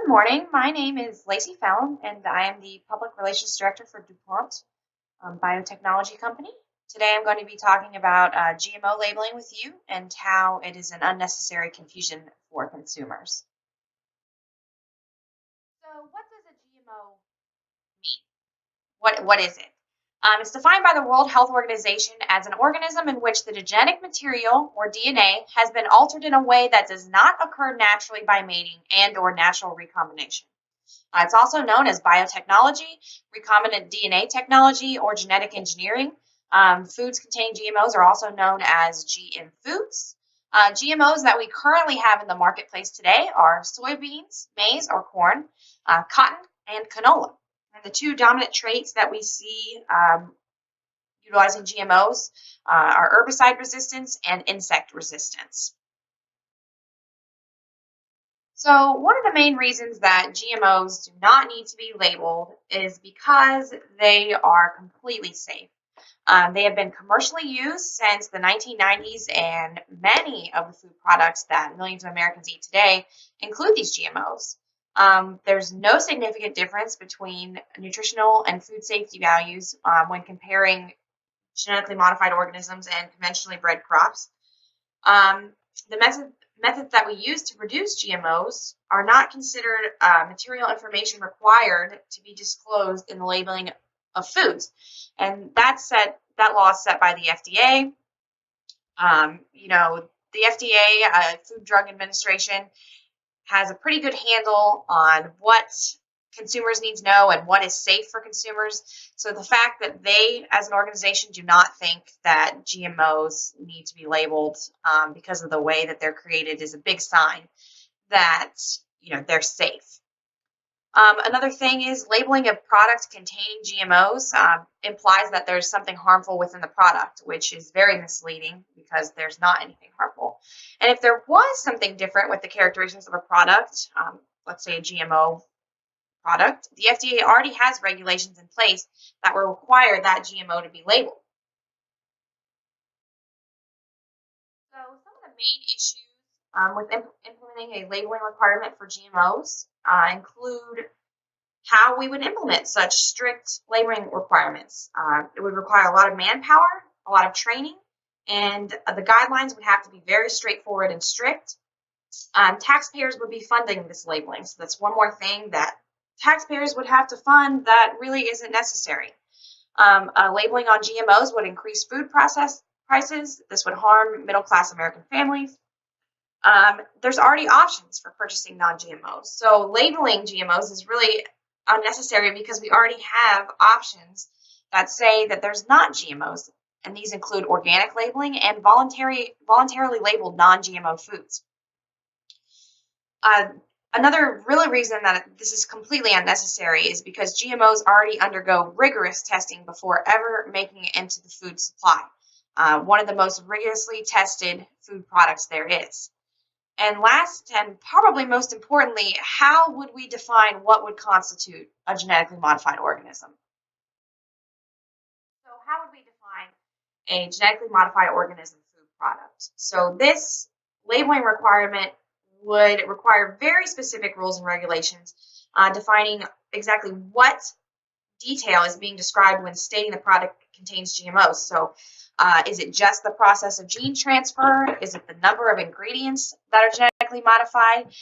Good morning. My name is Lacey Fallon, and I am the Public Relations Director for DuPont Biotechnology Company. Today I'm going to be talking about GMO labeling with you and how it is an unnecessary confusion for consumers. So what does a GMO mean? What is it? It's defined by the World Health Organization as an organism in which the genetic material, or DNA, has been altered in a way that does not occur naturally by mating and or natural recombination. It's also known as biotechnology, recombinant DNA technology, or genetic engineering. Foods containing GMOs are also known as GM foods. GMOs that we currently have in the marketplace today are soybeans, maize or corn, cotton, and canola. And the two dominant traits that we see utilizing GMOs are herbicide resistance and insect resistance. So one of the main reasons that GMOs do not need to be labeled is because they are completely safe. They have been commercially used since the 1990s, and many of the food products that millions of Americans eat today include these GMOs. There's no significant difference between nutritional and food safety values when comparing genetically modified organisms and conventionally bred crops. The methods that we use to produce GMOs are not considered material information required to be disclosed in the labeling of foods, and that law is set by the FDA. The FDA, Food Drug Administration, has a pretty good handle on what consumers need to know and what is safe for consumers. So the fact that they, as an organization, do not think that GMOs need to be labeled because of the way that they're created is a big sign that they're safe. Another thing is labeling a product containing GMOs implies that there's something harmful within the product, which is very misleading because there's not anything harmful. And if there was something different with the characteristics of a product, let's say a GMO product, the FDA already has regulations in place that will require that GMO to be labeled. So some of the main issues with implementing a labeling requirement for GMOs include how we would implement such strict labeling requirements. It would require a lot of manpower, a lot of training, and the guidelines would have to be very straightforward and strict. Taxpayers would be funding this labeling, so that's one more thing that taxpayers would have to fund that really isn't necessary. Labeling on GMOs would increase food prices. This would harm middle-class American families. There's already options for purchasing non-GMOs. So labeling GMOs is really unnecessary because we already have options that say that there's not GMOs, and these include organic labeling and voluntarily labeled non-GMO foods. Another really reason that this is completely unnecessary is because GMOs already undergo rigorous testing before ever making it into the food supply. One of the most rigorously tested food products there is. And last, and probably most importantly, how would we define what would constitute a genetically modified organism? So how would we define a genetically modified organism food product? So this labeling requirement would require very specific rules and regulations defining exactly what detail is being described when stating the product contains GMOs. So is it just the process of gene transfer? Is it the number of ingredients that are genetically modified?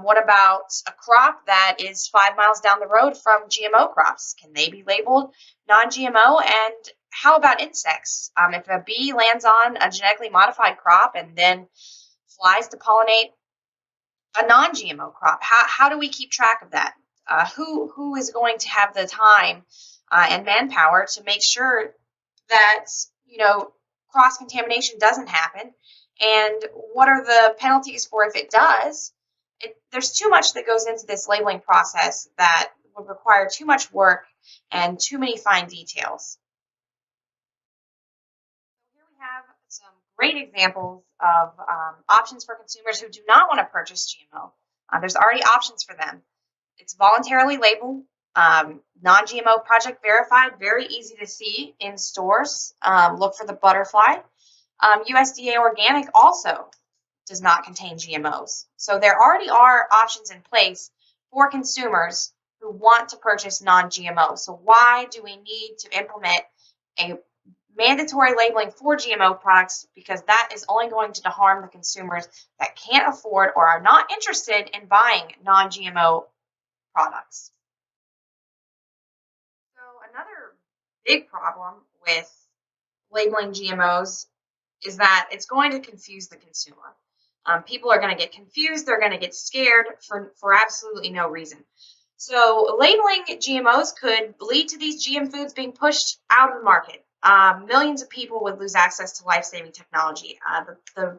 What about a crop that is 5 miles down the road from GMO crops? Can they be labeled non-GMO? And how about insects? If a bee lands on a genetically modified crop and then flies to pollinate a non-GMO crop, how do we keep track of that? Who is going to have the time and manpower to make sure that cross-contamination doesn't happen? And what are the penalties for if it does? There's too much that goes into this labeling process that would require too much work and too many fine details. So here we have some great examples of options for consumers who do not want to purchase GMO. There's already options for them. It's voluntarily labeled, non-GMO project verified, very easy to see in stores. Look for the butterfly. USDA organic also does not contain GMOs. So there already are options in place for consumers who want to purchase non-GMO. So why do we need to implement a mandatory labeling for GMO products? Because that is only going to harm the consumers that can't afford or are not interested in buying non-GMO products. So another big problem with labeling GMOs is that it's going to confuse the consumer. People are going to get confused. They're going to get scared for absolutely no reason. So labeling GMOs could lead to these GM foods being pushed out of the market. Millions of people would lose access to life-saving technology. The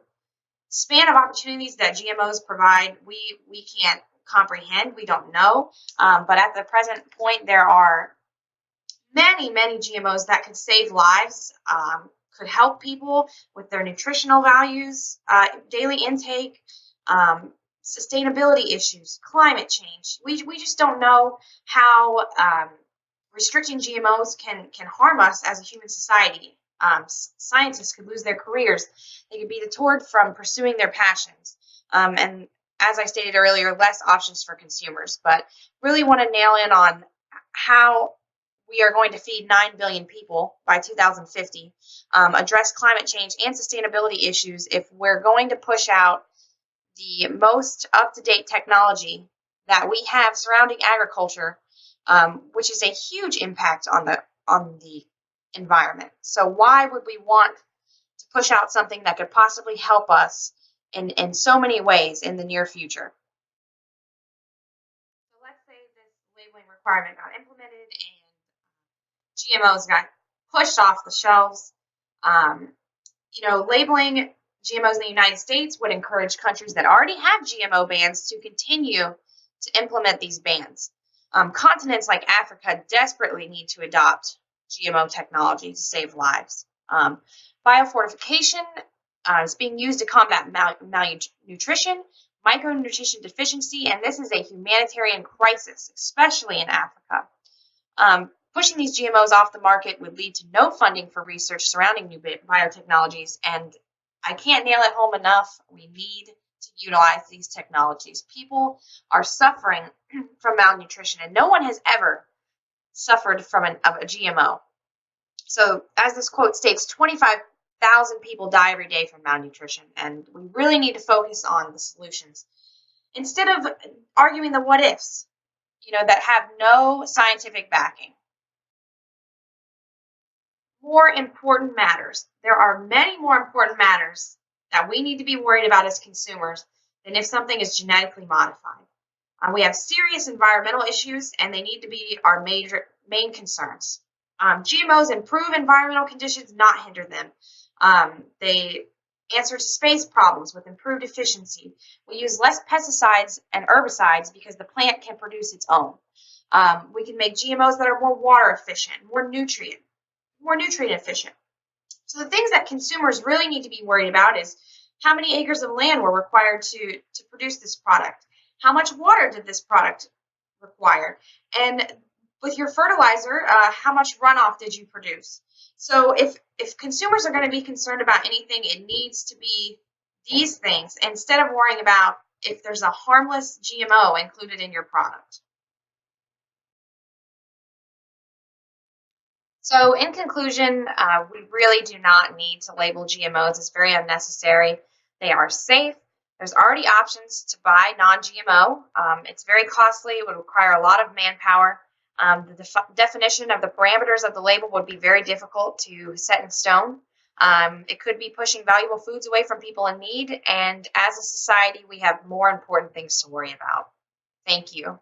span of opportunities that GMOs provide, we can't comprehend. We don't know. But at the present point, there are many GMOs that could save lives, could help people with their nutritional values, daily intake, sustainability issues, climate change. We just don't know how restricting GMOs can harm us as a human society. Scientists could lose their careers. They could be deterred from pursuing their passions. And as I stated earlier, less options for consumers. But really want to nail in on how we are going to feed 9 billion people by 2050, address climate change and sustainability issues if we're going to push out the most up-to-date technology that we have surrounding agriculture, which is a huge impact on the environment. So why would we want to push out something that could possibly help us in so many ways in the near future? So let's say this labeling requirement got implemented and GMOs got pushed off the shelves. Labeling GMOs in the United States would encourage countries that already have GMO bans to continue to implement these bans. Continents like Africa desperately need to adopt GMO technology to save lives. Biofortification is being used to combat malnutrition, micronutrition deficiency, and this is a humanitarian crisis, especially in Africa. Pushing these GMOs off the market would lead to no funding for research surrounding new biotechnologies, and I can't nail it home enough. We need to utilize these technologies. People are suffering from malnutrition, and no one has ever suffered from a GMO. So, as this quote states, 25,000 people die every day from malnutrition, and we really need to focus on the solutions instead of arguing the what ifs, that have no scientific backing. More important matters. There are many more important matters that we need to be worried about as consumers than if something is genetically modified. We have serious environmental issues, and they need to be our main concerns. GMOs improve environmental conditions, not hinder them. They answer to space problems with improved efficiency. We use less pesticides and herbicides because the plant can produce its own. We can make GMOs that are more water efficient, more nutrient efficient. So the things that consumers really need to be worried about is how many acres of land were required to produce this product? How much water did this product require? And with your fertilizer, how much runoff did you produce? So if consumers are going to be concerned about anything, it needs to be these things instead of worrying about if there's a harmless GMO included in your product. So in conclusion, we really do not need to label GMOs. It's very unnecessary. They are safe. There's already options to buy non-GMO. It's very costly. It would require a lot of manpower. The definition of the parameters of the label would be very difficult to set in stone. It could be pushing valuable foods away from people in need. And as a society, we have more important things to worry about. Thank you.